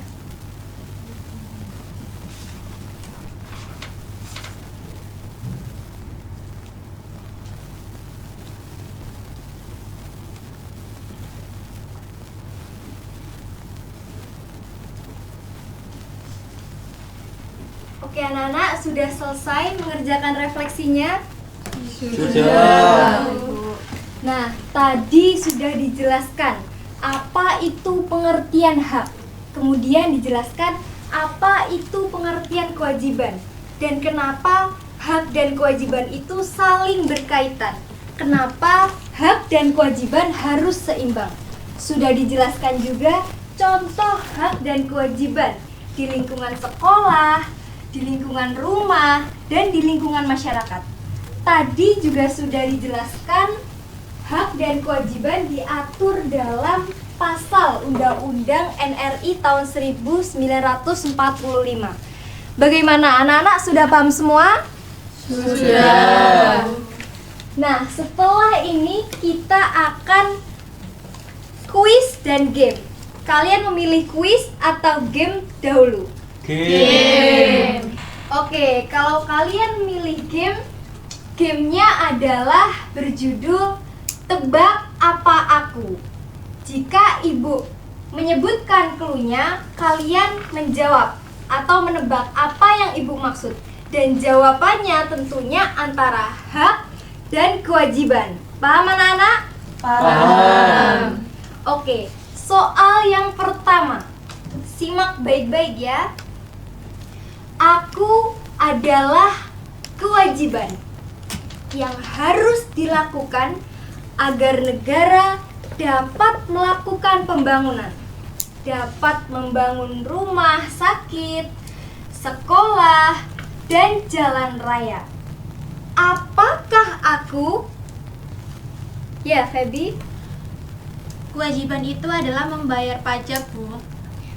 Oke anak-anak, sudah selesai mengerjakan refleksinya? Sudah. Nah, tadi sudah dijelaskan apa itu pengertian hak. Kemudian dijelaskan apa itu pengertian kewajiban dan kenapa hak dan kewajiban itu saling berkaitan. Kenapa hak dan kewajiban harus seimbang. Sudah dijelaskan juga contoh hak dan kewajiban di lingkungan sekolah, di lingkungan rumah, dan di lingkungan masyarakat. Tadi juga sudah dijelaskan hak dan kewajiban diatur dalam pasal Undang-Undang NRI tahun 1945. Bagaimana anak-anak, sudah paham semua? Sudah. Nah, setelah ini kita akan kuis dan game. Kalian memilih kuis atau game dahulu? Game. Oke, kalau kalian milih game, gamenya adalah berjudul Tebak Apa Aku. Jika ibu menyebutkan clue-nya, kalian menjawab atau menebak apa yang ibu maksud. Dan jawabannya tentunya antara hak dan kewajiban. Paham anak-anak? Paham. Oke, soal yang pertama. Simak baik-baik ya. Aku adalah kewajiban yang harus dilakukan agar negara dapat melakukan pembangunan, dapat membangun rumah sakit, sekolah, dan jalan raya. Apakah aku? Ya, Feby. Kewajiban itu adalah membayar pajak, Bu.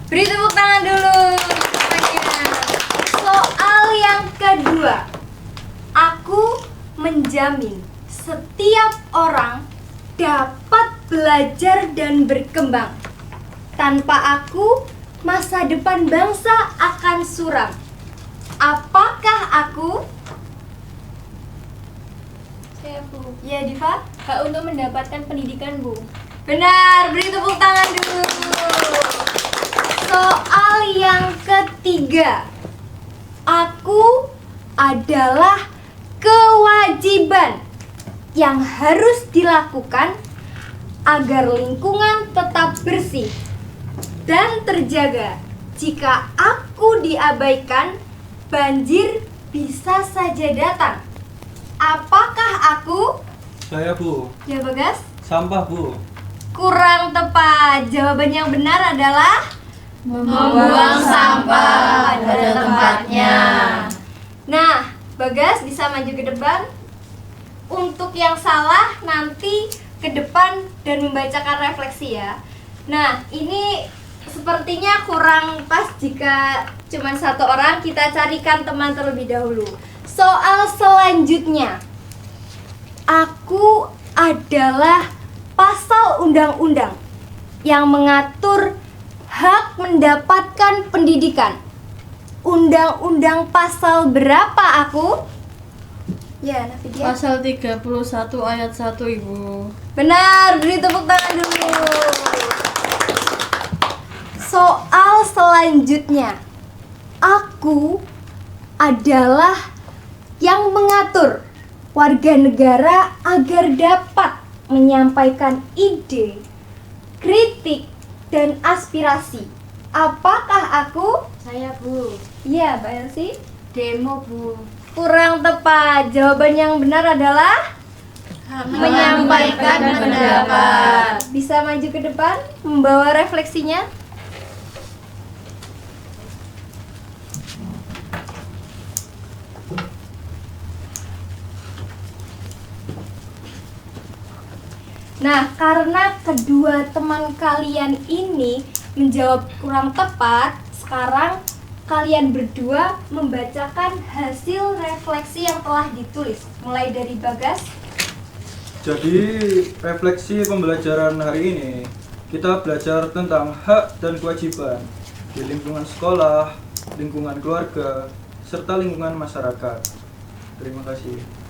Beri tepuk tangan dulu. Soal yang kedua. Aku menjamin setiap orang dapat belajar dan berkembang. Tanpa aku, masa depan bangsa akan suram. Apakah aku? Saya, Bu. Ya, Diva. Hak untuk mendapatkan pendidikan, Bu. Benar, beri tepuk tangan dulu. Soal yang ketiga. Aku adalah kewajiban yang harus dilakukan agar lingkungan tetap bersih dan terjaga. Jika aku diabaikan, banjir bisa saja datang. Apakah aku? Saya, Bu. Ya, Bagas? Sampah, Bu. Kurang tepat. Jawaban yang benar adalah Membuang sampah pada tempatnya. Nah, Bagas bisa maju ke depan. Untuk yang salah nanti ke depan dan membacakan refleksi ya. Nah, ini sepertinya kurang pas jika cuma satu orang. Kita carikan teman terlebih dahulu. Soal selanjutnya. Aku adalah pasal undang-undang yang mengatur hak mendapatkan pendidikan. Undang-undang pasal berapa aku? Ya, Nafidia. Pasal 31 ayat 1, Ibu. Benar, beri tepuk tangan dulu. Soal selanjutnya. Aku adalah yang mengatur warga negara agar dapat menyampaikan ide, kritik, dan aspirasi. Apakah aku? Saya, Bu. Iya, Mbak Elsie. Demo, Bu. Kurang tepat. Jawaban yang benar adalah menyampaikan pendapat. Bisa maju ke depan, membawa refleksinya. Nah, karena kedua teman kalian ini menjawab kurang tepat, sekarang kalian berdua membacakan hasil refleksi yang telah ditulis. Mulai dari Bagas. Jadi, refleksi pembelajaran hari ini, kita belajar tentang hak dan kewajiban di lingkungan sekolah, lingkungan keluarga, serta lingkungan masyarakat. Terima kasih.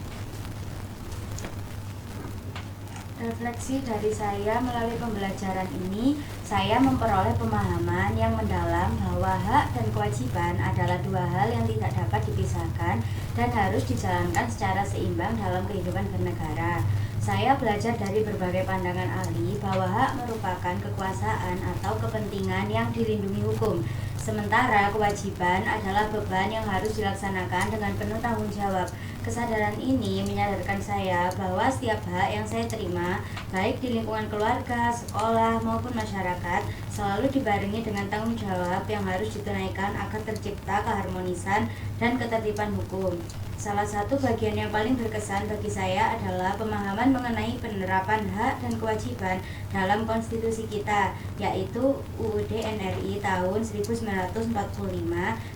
Refleksi dari saya melalui pembelajaran ini, saya memperoleh pemahaman yang mendalam bahwa hak dan kewajiban adalah dua hal yang tidak dapat dipisahkan dan harus dijalankan secara seimbang dalam kehidupan bernegara. Saya belajar dari berbagai pandangan ahli bahwa hak merupakan kekuasaan atau kepentingan yang dilindungi hukum, sementara kewajiban adalah beban yang harus dilaksanakan dengan penuh tanggung jawab. Kesadaran ini menyadarkan saya bahwa setiap hak yang saya terima, baik di lingkungan keluarga, sekolah, maupun masyarakat, selalu dibarengi dengan tanggung jawab yang harus ditunaikan agar tercipta keharmonisan dan ketertiban hukum. Salah satu bagian yang paling berkesan bagi saya adalah pemahaman mengenai penerapan hak dan kewajiban dalam konstitusi kita, yaitu UUD NRI tahun 1945,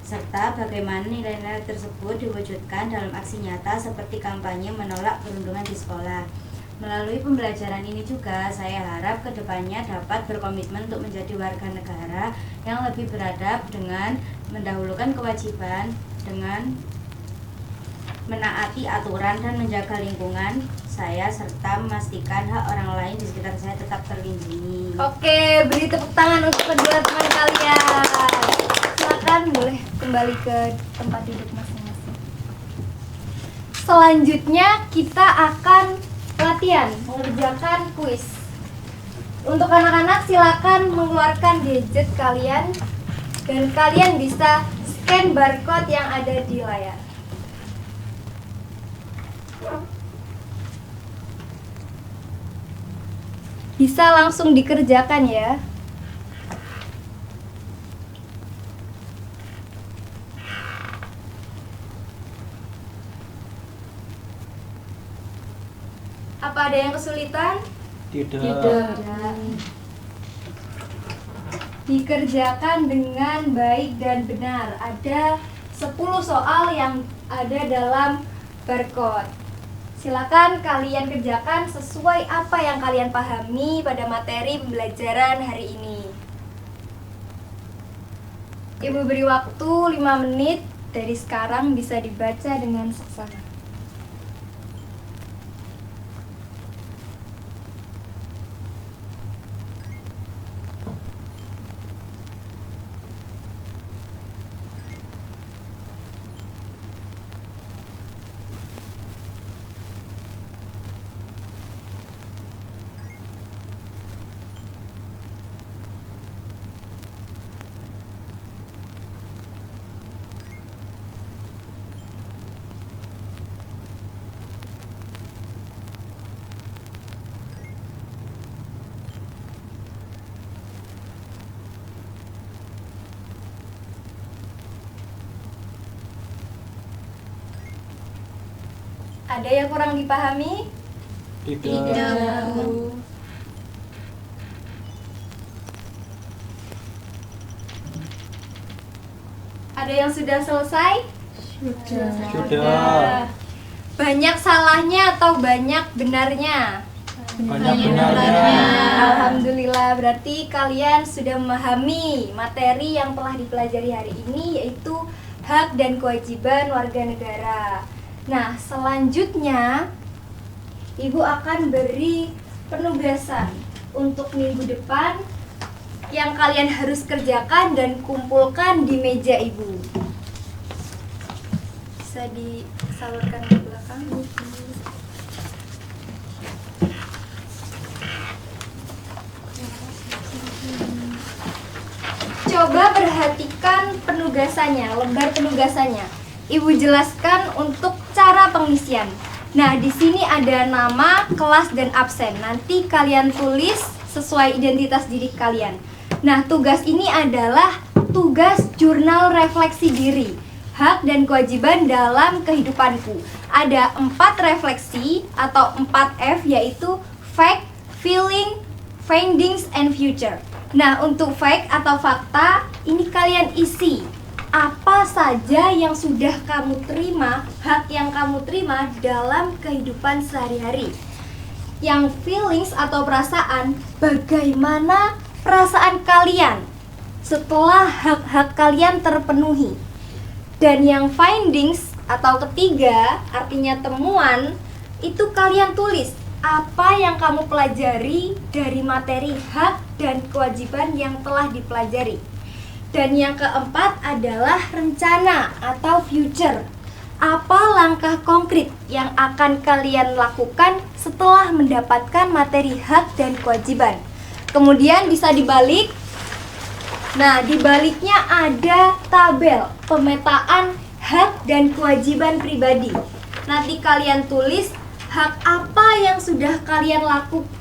serta bagaimana nilai-nilai tersebut diwujudkan dalam aksi nyata seperti kampanye menolak perundungan di sekolah. Melalui pembelajaran ini juga, saya harap kedepannya dapat berkomitmen untuk menjadi warga negara yang lebih beradab dengan mendahulukan kewajiban dengan menaati aturan dan menjaga lingkungan saya serta memastikan hak orang lain di sekitar saya tetap terlindungi. Oke, beri tepuk tangan untuk kedua teman kalian. Silakan boleh kembali ke tempat duduk masing-masing. Selanjutnya kita akan latihan mengerjakan kuis. Untuk anak-anak silakan mengeluarkan gadget kalian dan kalian bisa scan barcode yang ada di layar. Bisa langsung dikerjakan ya. Apa ada yang kesulitan? Tidak. Dikerjakan dengan baik dan benar. Ada 10 soal yang ada dalam barcode. Silakan kalian kerjakan sesuai apa yang kalian pahami pada materi pembelajaran hari ini. Ibu beri waktu 5 menit dari sekarang, bisa dibaca dengan seksama. Ada yang kurang dipahami? Tidak. Ada yang sudah selesai? Sudah. Banyak salahnya atau banyak benarnya? Banyak benarnya. Alhamdulillah, berarti kalian sudah memahami materi yang telah dipelajari hari ini, yaitu hak dan kewajiban warga negara. Nah, selanjutnya Ibu akan beri penugasan untuk minggu depan yang kalian harus kerjakan dan kumpulkan di meja Ibu. Bisa disalurkan ke belakang. Coba perhatikan penugasannya, lembar penugasannya. Ibu jelaskan untuk cara pengisian. Nah, di sini ada nama, kelas, dan absen. Nanti kalian tulis sesuai identitas diri kalian. Nah, tugas ini adalah tugas jurnal refleksi diri, hak dan kewajiban dalam kehidupanku. Ada 4 refleksi atau 4F, yaitu fact, feeling, findings, and future. Nah, untuk fact atau fakta, ini kalian isi apa saja yang sudah kamu terima, hak yang kamu terima dalam kehidupan sehari-hari. Yang feelings atau perasaan, bagaimana perasaan kalian setelah hak-hak kalian terpenuhi. Dan yang findings atau ketiga, artinya temuan, itu kalian tulis apa yang kamu pelajari dari materi hak dan kewajiban yang telah dipelajari. Dan yang keempat adalah rencana atau future. apa langkah konkret yang akan kalian lakukan setelah mendapatkan materi hak dan kewajiban. Kemudian bisa dibalik. Nah, di baliknya ada tabel pemetaan hak dan kewajiban pribadi. Nanti kalian tulis hak apa yang sudah kalian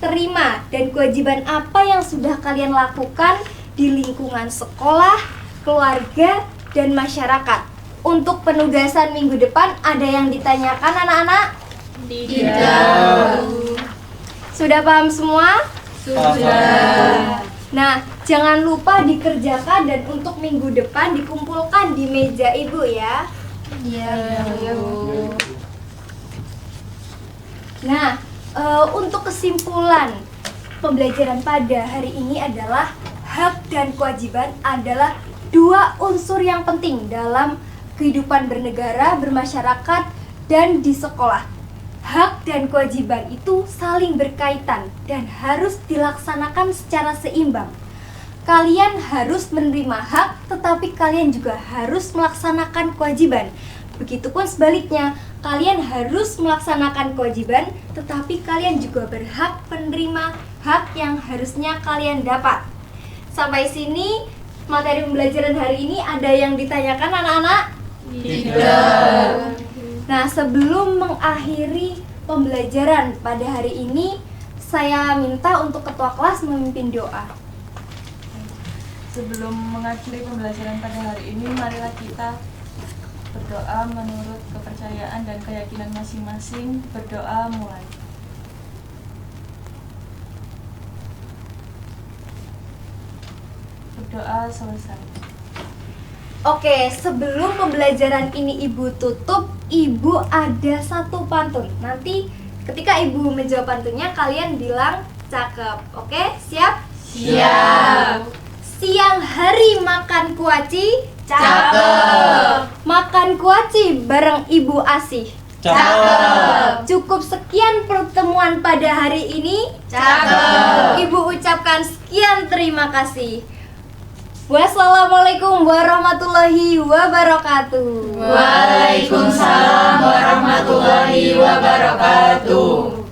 terima dan kewajiban apa yang sudah kalian lakukan di lingkungan sekolah, keluarga, dan masyarakat. Untuk penugasan minggu depan ada yang ditanyakan anak-anak? Tidak. Sudah paham semua? Sudah. Nah, jangan lupa dikerjakan dan untuk minggu depan dikumpulkan di meja ibu ya. Iya, Bu. Nah, untuk kesimpulan pembelajaran pada hari ini adalah hak dan kewajiban adalah dua unsur yang penting dalam kehidupan bernegara, bermasyarakat, dan di sekolah. Hak dan kewajiban itu saling berkaitan dan harus dilaksanakan secara seimbang. Kalian harus menerima hak, tetapi kalian juga harus melaksanakan kewajiban. Begitupun sebaliknya, kalian harus melaksanakan kewajiban, tetapi kalian juga berhak menerima hak yang harusnya kalian dapat. Sampai sini, materi pembelajaran hari ini ada yang ditanyakan anak-anak? Tidak. Nah, sebelum mengakhiri pembelajaran pada hari ini, saya minta untuk ketua kelas memimpin doa. Sebelum mengakhiri pembelajaran pada hari ini, marilah kita berdoa menurut kepercayaan dan keyakinan masing-masing. Berdoa mulai. Berdoa selesai. Oke, sebelum pembelajaran ini Ibu tutup, Ibu ada satu pantun. Nanti ketika Ibu menjawab pantunnya, kalian bilang cakep. Oke, siap? Siap. Siang hari makan kuaci, Cakep. Makan kuaci bareng Ibu Asih. Cakep. Cukup sekian pertemuan pada hari ini. Cakep. Ibu ucapkan sekian terima kasih. Wassalamualaikum warahmatullahi wabarakatuh. Waalaikumsalam warahmatullahi wabarakatuh.